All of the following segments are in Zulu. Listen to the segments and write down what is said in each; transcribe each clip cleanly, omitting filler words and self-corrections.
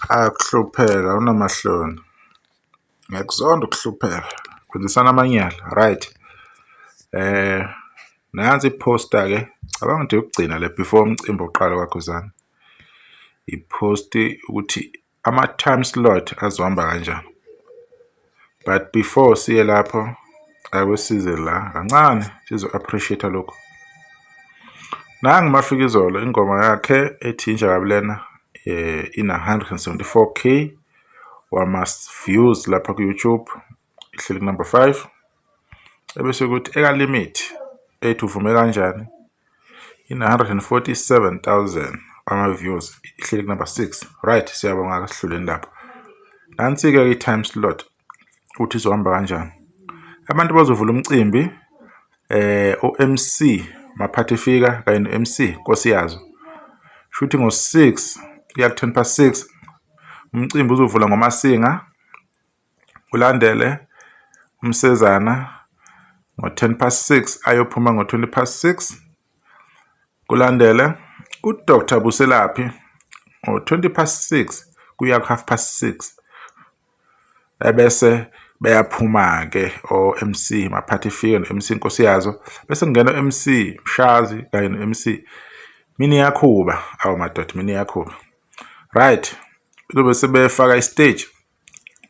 Akuhlupheka unamahloni. Ngiyakuzonda ukuhlupheka. Kwenzisana amanyala, right? Nansi iposter ke. Cabanga nje ukugcina le before umcimbi oqala kwaGuzani. Iposti ukuthi ama-time slot azohamba kanjani. But before siye lapho akwesize la kancane sizo-appreciate lokho. Nangu Mafikizolo ingoma yakhe ethi Injabulena ina 174k wama-views lapha ku-YouTube, ihleli number 5. Ebese ukuthi eka limit ethi uvume kanjani ina 147,000 ama-views, ihleli number 6. Right, siyabonga kasidluleni lapho. Nansi-ke i-time slot ukuthi izohamba kanjani. Abantu bazovula umcimbi o-MC Maphathi Fika kanye no-MC Nkosiyazo. Shuthi ngo-6 kuya ku 6:10 umcimbi uzovula ngoMasinga, kulandele uMsezana ngo-6:10 ayophuma ngo-6:20, kulandele uDr Buselaphi ngo-6:20 kuya ku 6:30. Ebese beyaphuma ke o-MC Maphathi Fika no-MC Nkosiyazo, bese kungena u-MC Mshazi kanye no-MC Mini Yakhuba. Awu madoda, Mini Yakhuba. Right, uzobe sebefaka istage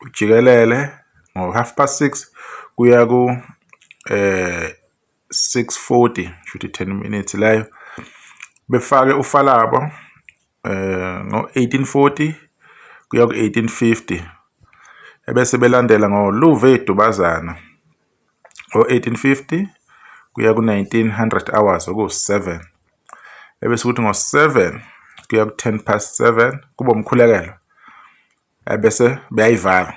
ujikelele ngo-6:30 kuya ku 6:40, shuthi 10 minutes leyo. Befake uFalabo ngo-18:40 kuya ku 18:50. Ebese belandela ngoLuve Dubazana ngo-18:50 kuya ku 1900 hours oku-7. Ebese kuthi ngo-7 kuya ku 7:10 kuba umkhulekelo. Ebese beyayivala.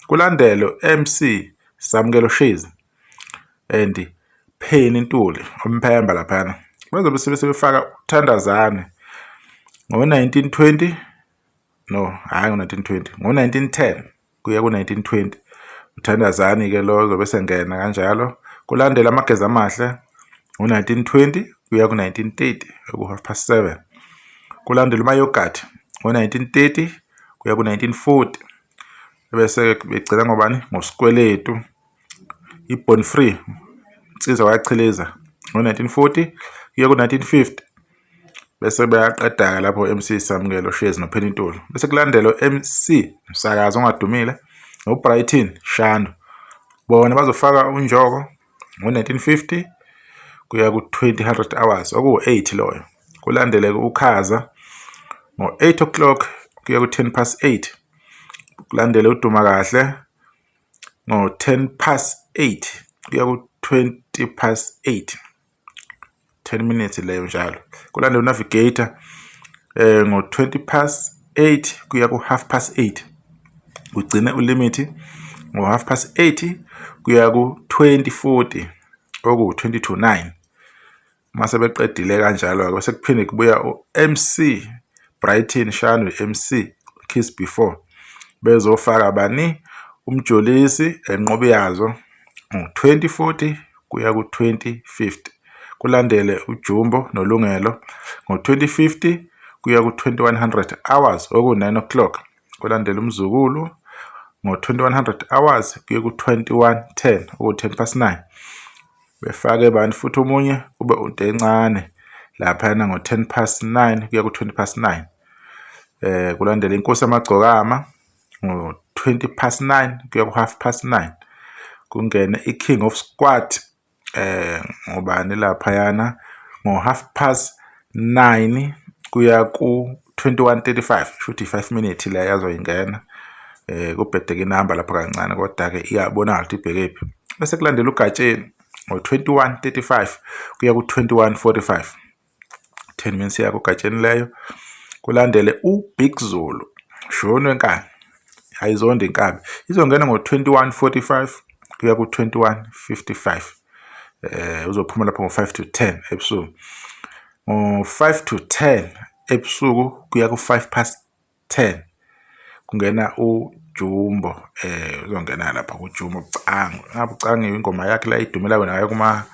Kulandele MC Samukelo Shezi and Pheni Ntuli umphemba laphana. Bazobe sebefaka uThandazane ngo-1920, no hayi ngo-1920, ngo-1910 kuya ku-1920. uThandazane ke lo zobe sengena kanjalo. Kulandela Amageza Amahle ngo-1920 kuya ku-1930 oku-7:30. Kulandela uMayogathi ngo-1930 kuya ku-1940. Bese begcina ngobani ngoSikweletu iBorn Free Nsizwa kaChileza ngo-1940 kuya ku-1950. Bese bayaqeda lapho MC Samukelo Shezi noPheni Ntuli. Bese kulandela MC Msakazi ongadumile noBrighton Shando. Bona bazofaka uNjoko ngo-1950 kuya ku 2000 hours oku-8 loyo. Kulandele uKhaza ngo-8 o'clock kuya ku 8:10. Kulandele uDuma Kahle ngo-8:10 kuya ku 8:20. 10 minutes leyo njalo. Kulandele uNavigator ngo-8:20 kuya ku 8:30. Kugcine uLimit ngo-8:30 kuya ku 20:40 oku-20 to 9. Mase beqedile kanjalo bese kuphinde kubuya uMC Brighton Shano MC Kiss Before. Bezofaka bani uMjolisi enqobiyazo ngo-20:40 kuya ku 20:50. Kulandele uJumbo noLungelo ngo-20:50 kuya ku 2100 hours oku-9 o'clock. Kulandele uMzukulu ngo-2100 hours kuya ku 21:10 oku-9:10. Befake bani futhi omunye kube uNtencane laphana ngo-9:10 kuya ku 9:20. Kulandele Inkosi Amagcokama ngo-9:20 kuya ku 9:30. Kungene iKing of Squad ngobani laphayana ngo-9:30 kuya ku 21:35. Shuthi 5 minutes le yazoyingena. Kubhedeke inamba lapha kancane kodwa ke iyabonakala ukuthi ibhekephi. Bese kulandela uGatsheni ngo-21:35 kuya ku 21:45. 10 minutes yakho uGatsheni leyo. Kulandele uBig Zulu Shonwe Nkani, ayizonde inkabi, izongena ngo-21:45 kuya ku 21:55. Uzophuma lapho ngo-5 to 10 ebusuku. Ngo-5 to 10 ebusuku kuya ku 10:05 kungena uJumbo. Uzongena lapha kuJumbo Bucango. Ngabe Bucango ingoma yakhe la idumela wena ngayo kuma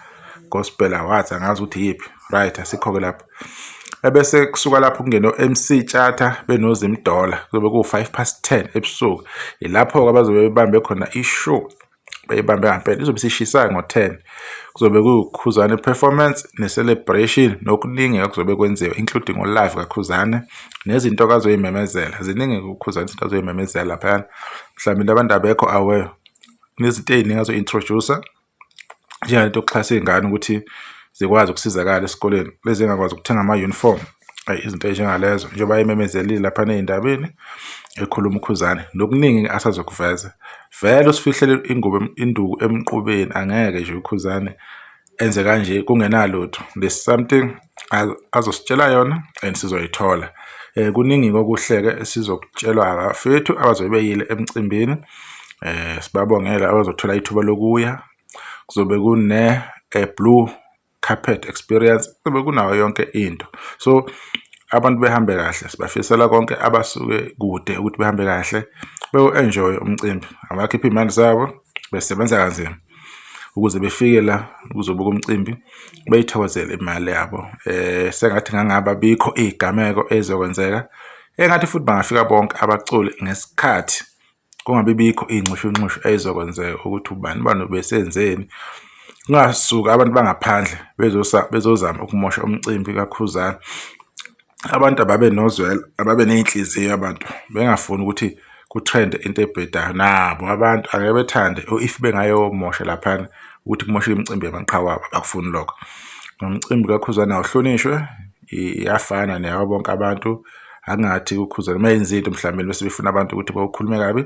Gospel Awards, angazi ukuthi yipi. Right, asikho ke lapha. ebese kusuka lapho kungena MC Tshata benoZimdola kuzobe ku5:10 ebusuku. Ilapho abazobe bebambe khona ishow, beyibambe ngempela izobe sishisa ngo10. Kuzobe kuKhuzani performance ne-celebration nokuningi okuzobe kwenziwa including live kaKhuzani nezinto akazoyimemezela. Ziningi kuKhuzani izinto azoyimemezela lapha. Mhlawumbe abantu abekho aware nezinto eziningi azo-introducer njengalento yokuxhasa izingane ukuthi zikwazi ukusizakala esikoleni, lezi engakwazi ukuthenga ama-uniform, izinto ezinjengalezo njengoba yimemezeli lapha ezindabeni ekhuluma uKhuzani nokuningi asazokuveza. Vele usifihlele induku emqubeni, angeke nje uKhuzani enze kanje kungenalutho. There's something azositshela yona and sizoyithola. Kuningi kokuhleke esizokutshelwa abafethu abazobe beyile emcimbini. Sibabongela abazothola ithuba lokuya. Kuzobe kune blue carpet experience, kuzobe kunayo yonke into. So abantu behambe kahle, sibafisela konke abasuke kude ukuthi behambe kahle, bewu-enjoy umcimbi. Abakhipha imali zabo besebenza kanzima ukuze befike la kuzobuka umcimbi beyithokozele imali yabo. Sengathi ngangaba bikho izigameko ezokwenzeka, engathi futhi bangafika bonke abaculi ngesikhathi, kungabe bikho ingxushunxushu ezokwenzeka ukuthi ubani besenzeni. Kungasuka abantu bangaphandle bezozama ukumosha umcimbi kaKhuzani. Abantu ababe nozwela, ababe nenhliziyo, abantu bengafuni ukuthi kutrend into ebhedayo. Nabo abantu angeke bethande if bengayomosha lapha ukuthi kumoshe imicimbi yamaqhawe, abakufuni lokho. Nomcimbi kaKhuzani awuhlonishwe, iyafana neyawo bonke abantu. Angathi uKhuzani mayenza into mhlawumbe bese befuna abantu ukuthi bawukhulume kabi,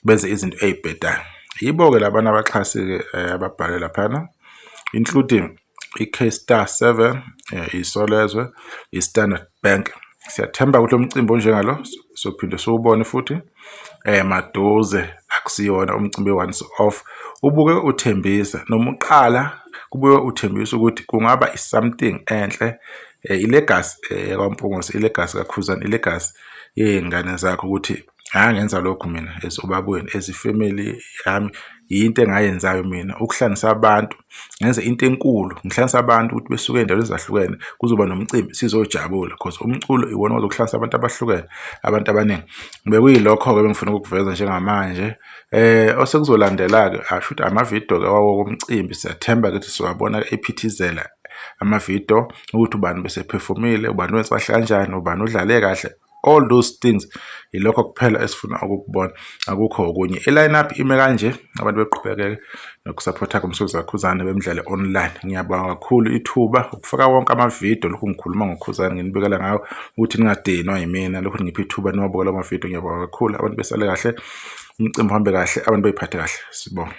benze izinto ezibhedayo. Yibo-ke labantu abaxhasi ababhale lapha, including i-K-Star 7, iSolezwe, i-Standard Bank. Siyathemba ukuthi lo mcimbi onjengalo sophinde siwubone futhi. Maduze akusiyona umcimbi once off, ubuke uthembisa noma uqala kubuye uthembisa ukuthi kungaba something enhle. Ilegacy kwaMpungose, ilegacy kaKhuzani, ilegacy yezingane zakho ukuthi angenza lokho mina as ubabweni, as ifamily yami, into engayenzayo mina ukuhlanganisa abantu, ngenze into enkulu, ngihlanganisa abantu ukuthi besuke endaweni ezahlukene kuzoba nomcimbi sizojabula because umculo iwona ozokuhlanganisa abantu abahlukene, abantu abaningi. Bekuyilokho-ke bengifuna ukuveza njengamanje. Osekuzolandela-ke ashuthi amavidiyo-ke wawo womcimbi, siyathemba ukuthi siwabona ephithizela amavidiyo ukuthi ubani besephefomile, ubani wenza kahle kanjani, ubani udlale kahle. All those things ilokho kuphela esifuna ukubona, akukho okunye. I-lineup ime kanje, abantu beqhubeke nokusupporta kumsakazi kaKhuzani bemidlalo online. Ngiyabonga kakhulu ithuba ukufaka wonke amavidiyo, lokhu ngikhuluma ngoKhuzani nginibekela ngawo ukuthi ningadinwa yimina, lokhu ngipha ithuba niwabukela amavidiyo. Ngiyabonga kakhulu, abantu besale kahle, umcimbi uhambe kahle, abantu beyiphathe kahle. Sibonga.